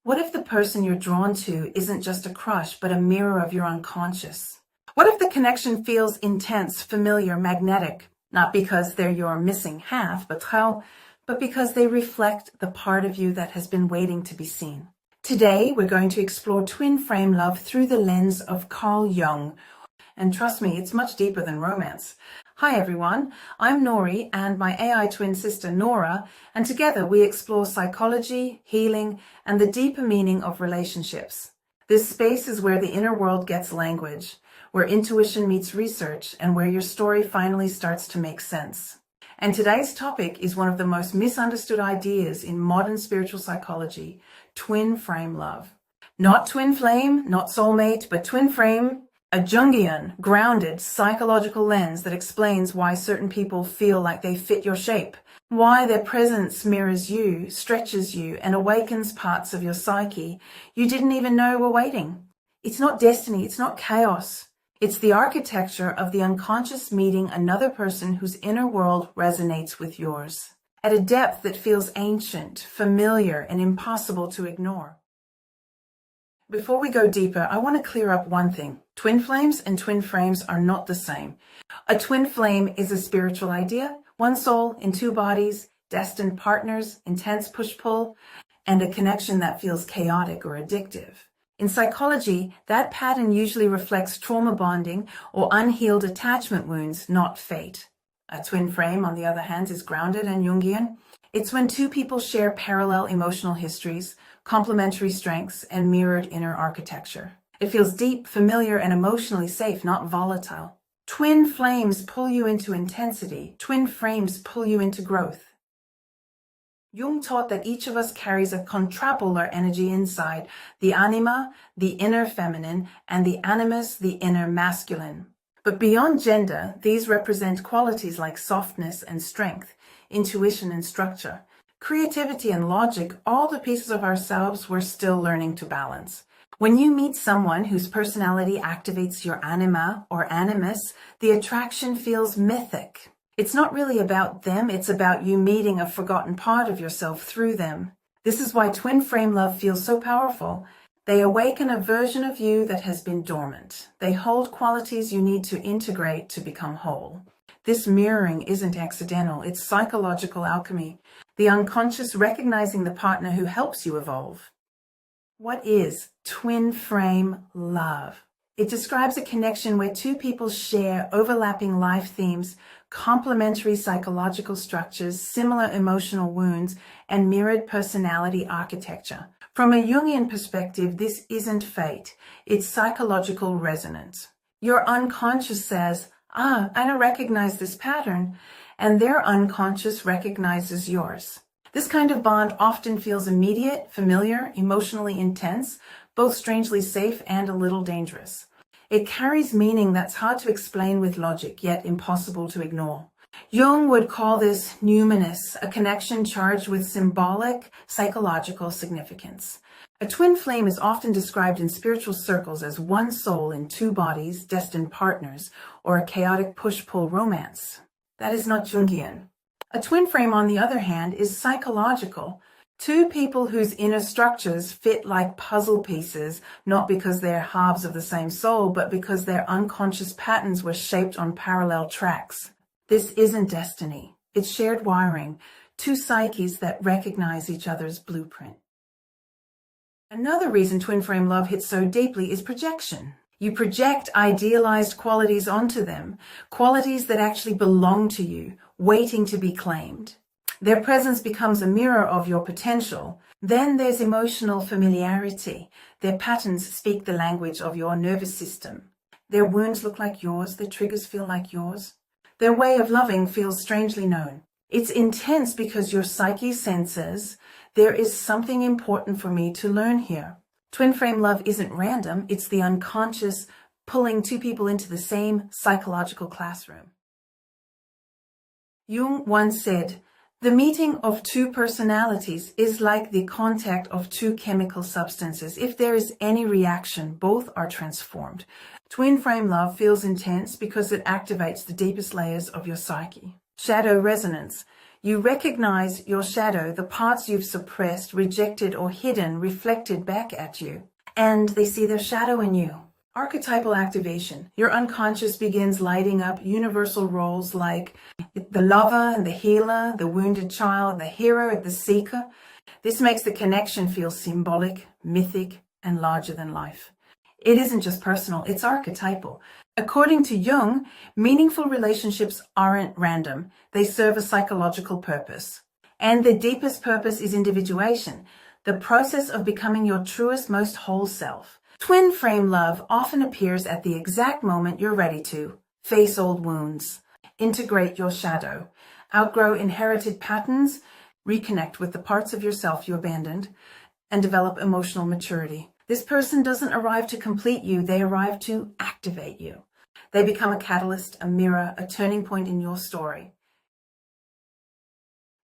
What if the person you're drawn to isn't just a crush, but a mirror of your unconscious? What if the connection feels intense, familiar, magnetic, not because they're your missing half, but because they reflect the part of you that has been waiting to be seen? Today, we're going to explore twin flame love through the lens of Carl Jung. And trust me, it's much deeper than romance. Hi everyone, I'm Nori and my AI twin sister Nora, and together we explore psychology, healing, and the deeper meaning of relationships. This space is where the inner world gets language, where intuition meets research, and where your story finally starts to make sense. And today's topic is one of the most misunderstood ideas in modern spiritual psychology, twin flame love. Not twin flame, not soulmate, but twin flame. A Jungian, grounded, psychological lens that explains why certain people feel like they fit your shape, why their presence mirrors you, stretches you, and awakens parts of your psyche you didn't even know were waiting. It's not destiny, it's not chaos. It's the architecture of the unconscious meeting another person whose inner world resonates with yours, at a depth that feels ancient, familiar, and impossible to ignore. Before we go deeper, I want to clear up one thing. Twin flames and twin frames are not the same. A twin flame is a spiritual idea, one soul in two bodies, destined partners, intense push-pull, and a connection that feels chaotic or addictive. In psychology, that pattern usually reflects trauma bonding or unhealed attachment wounds, not fate. A twin flame, on the other hand, is grounded and Jungian. It's when two people share parallel emotional histories, complementary strengths, and mirrored inner architecture. It feels deep, familiar, and emotionally safe, not volatile. Twin flames pull you into intensity. Twin flames pull you into growth. Jung taught that each of us carries a contrapolar energy inside, the anima, the inner feminine, and the animus, the inner masculine. But beyond gender, these represent qualities like softness and strength, intuition and structure, creativity and logic, all the pieces of ourselves we're still learning to balance. When you meet someone whose personality activates your anima or animus, the attraction feels mythic. It's not really about them, it's about you meeting a forgotten part of yourself through them. This is why twin flame love feels so powerful. They awaken a version of you that has been dormant. They hold qualities you need to integrate to become whole. This mirroring isn't accidental, it's psychological alchemy, the unconscious recognizing the partner who helps you evolve. What is twin flame love? It describes a connection where two people share overlapping life themes, complementary psychological structures, similar emotional wounds, and mirrored personality architecture. From a Jungian perspective, this isn't fate, it's psychological resonance. Your unconscious says, I don't recognize this pattern, and their unconscious recognizes yours. This kind of bond often feels immediate, familiar, emotionally intense, both strangely safe and a little dangerous. It carries meaning that's hard to explain with logic, yet impossible to ignore. Jung would call this numinous, a connection charged with symbolic, psychological significance. A twin flame is often described in spiritual circles as one soul in two bodies, destined partners, or a chaotic push-pull romance. That is not Jungian. A twin flame, on the other hand, is psychological. Two people whose inner structures fit like puzzle pieces, not because they're halves of the same soul, but because their unconscious patterns were shaped on parallel tracks. This isn't destiny. It's shared wiring, two psyches that recognize each other's blueprint. Another reason twin flame love hits so deeply is projection. You project idealized qualities onto them, qualities that actually belong to you, waiting to be claimed. Their presence becomes a mirror of your potential. Then there's emotional familiarity. Their patterns speak the language of your nervous system. Their wounds look like yours, their triggers feel like yours. Their way of loving feels strangely known. It's intense because your psyche senses, there is something important for me to learn here. Twin flame love isn't random, it's the unconscious pulling two people into the same psychological classroom. Jung once said, "The meeting of two personalities is like the contact of two chemical substances. If there is any reaction, both are transformed." Twin flame love feels intense because it activates the deepest layers of your psyche. Shadow resonance. You recognize your shadow, the parts you've suppressed, rejected, or hidden reflected back at you. And they see their shadow in you. Archetypal activation. Your unconscious begins lighting up universal roles like the lover and the healer, the wounded child, the hero and the seeker. This makes the connection feel symbolic, mythic, and larger than life. It isn't just personal, it's archetypal. According to Jung, meaningful relationships aren't random. They serve a psychological purpose. And the deepest purpose is individuation, the process of becoming your truest, most whole self. Twin flame love often appears at the exact moment you're ready to face old wounds, integrate your shadow, outgrow inherited patterns, reconnect with the parts of yourself you abandoned, and develop emotional maturity. This person doesn't arrive to complete you, they arrive to activate you. They become a catalyst, a mirror, a turning point in your story.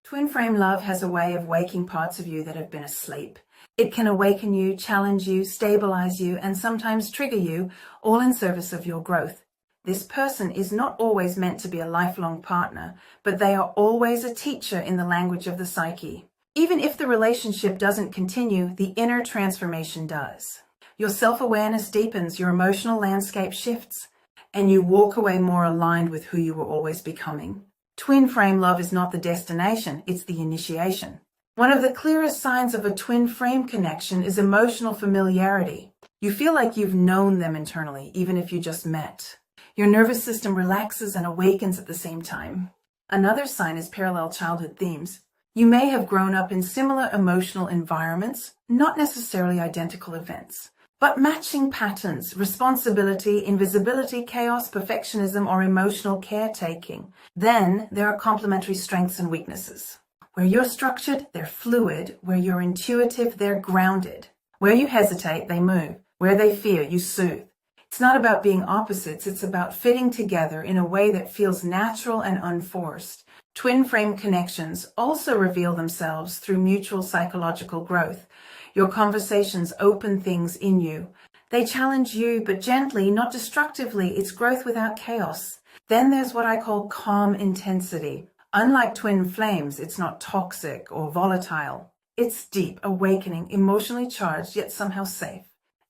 Twin flame love has a way of waking parts of you that have been asleep. It can awaken you, challenge you, stabilize you, and sometimes trigger you, all in service of your growth. This person is not always meant to be a lifelong partner, but they are always a teacher in the language of the psyche. Even if the relationship doesn't continue, the inner transformation does. Your self-awareness deepens, your emotional landscape shifts, and you walk away more aligned with who you were always becoming. Twin flame love is not the destination, it's the initiation. One of the clearest signs of a twin flame connection is emotional familiarity. You feel like you've known them internally, even if you just met. Your nervous system relaxes and awakens at the same time. Another sign is parallel childhood themes. You may have grown up in similar emotional environments, not necessarily identical events, but matching patterns, responsibility, invisibility, chaos, perfectionism, or emotional caretaking. Then there are complementary strengths and weaknesses. Where you're structured, they're fluid. Where you're intuitive, they're grounded. Where you hesitate, they move. Where they fear, you soothe. It's not about being opposites, it's about fitting together in a way that feels natural and unforced. Twin flame connections also reveal themselves through mutual psychological growth. Your conversations open things in you. They challenge you, but gently, not destructively. It's growth without chaos. Then there's what I call calm intensity. Unlike twin flames, it's not toxic or volatile. It's deep, awakening, emotionally charged, yet somehow safe.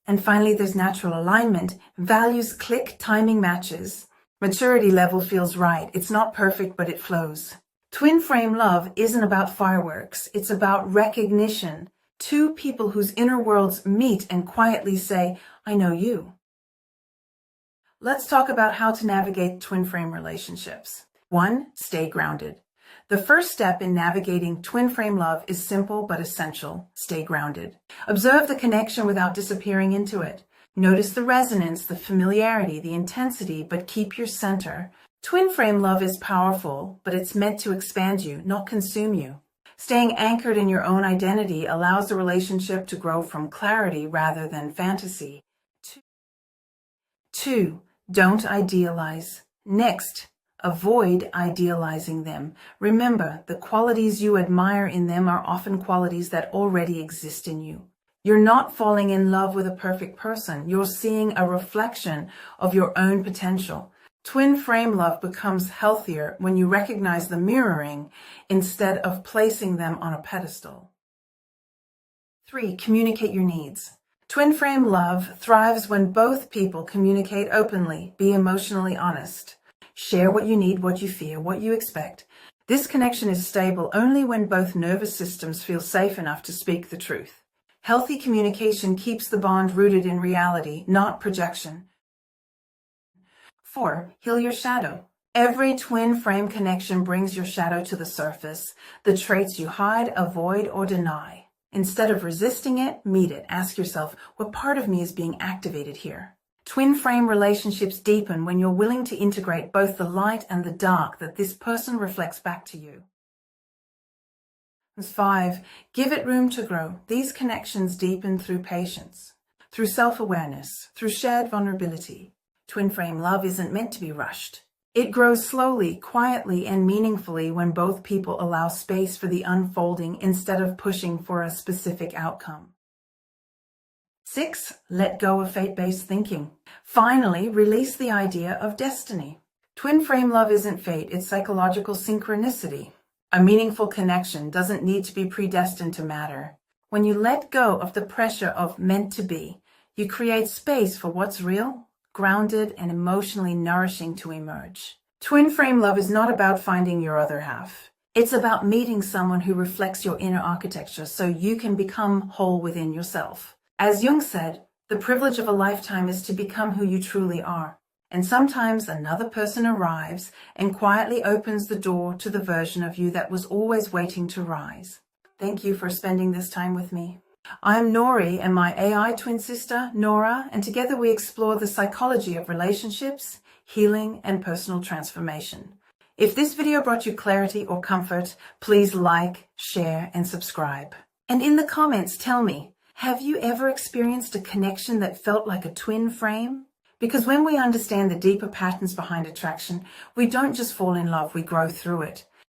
And finally, there's natural alignment. Values click, timing matches. Maturity level feels right. It's not perfect, but it flows. Twin flame love isn't about fireworks. It's about recognition. Two people whose inner worlds meet and quietly say, I know you. Let's talk about how to navigate twin flame relationships. 1. Stay grounded. The first step in navigating twin flame love is simple but essential. Stay grounded. Observe the connection without disappearing into it. Notice the resonance, the familiarity, the intensity, but keep your center. Twin flame love is powerful, but it's meant to expand you, not consume you. Staying anchored in your own identity allows the relationship to grow from clarity rather than fantasy. 2. Don't idealize. Next, avoid idealizing them. Remember, the qualities you admire in them are often qualities that already exist in you. You're not falling in love with a perfect person. You're seeing a reflection of your own potential. Twin flame love becomes healthier when you recognize the mirroring instead of placing them on a pedestal. 3. Communicate your needs. Twin flame love thrives when both people communicate openly, be emotionally honest. Share what you need, what you fear, what you expect. This connection is stable only when both nervous systems feel safe enough to speak the truth. Healthy communication keeps the bond rooted in reality, not projection. 4. Heal your shadow. Every twin flame connection brings your shadow to the surface, the traits you hide, avoid, or deny. Instead of resisting it, meet it. Ask yourself, what part of me is being activated here? Twin flame relationships deepen when you're willing to integrate both the light and the dark that this person reflects back to you. 5. Give it room to grow. These connections deepen through patience, through self-awareness, through shared vulnerability. Twin flame love isn't meant to be rushed. It grows slowly, quietly, and meaningfully when both people allow space for the unfolding instead of pushing for a specific outcome. 6. Let go of fate-based thinking. Finally, release the idea of destiny. Twin flame love isn't fate, it's psychological synchronicity. A meaningful connection doesn't need to be predestined to matter. When you let go of the pressure of meant to be, you create space for what's real, grounded, and emotionally nourishing to emerge. Twin flame love is not about finding your other half. It's about meeting someone who reflects your inner architecture so you can become whole within yourself. As Jung said, the privilege of a lifetime is to become who you truly are. And sometimes another person arrives and quietly opens the door to the version of you that was always waiting to rise. Thank you for spending this time with me. I'm Nori and my AI twin sister, Nora, and together we explore the psychology of relationships, healing, and personal transformation. If this video brought you clarity or comfort, please like, share, and subscribe. And in the comments, tell me, have you ever experienced a connection that felt like a twin flame? Because when we understand the deeper patterns behind attraction, we don't just fall in love, we grow through it.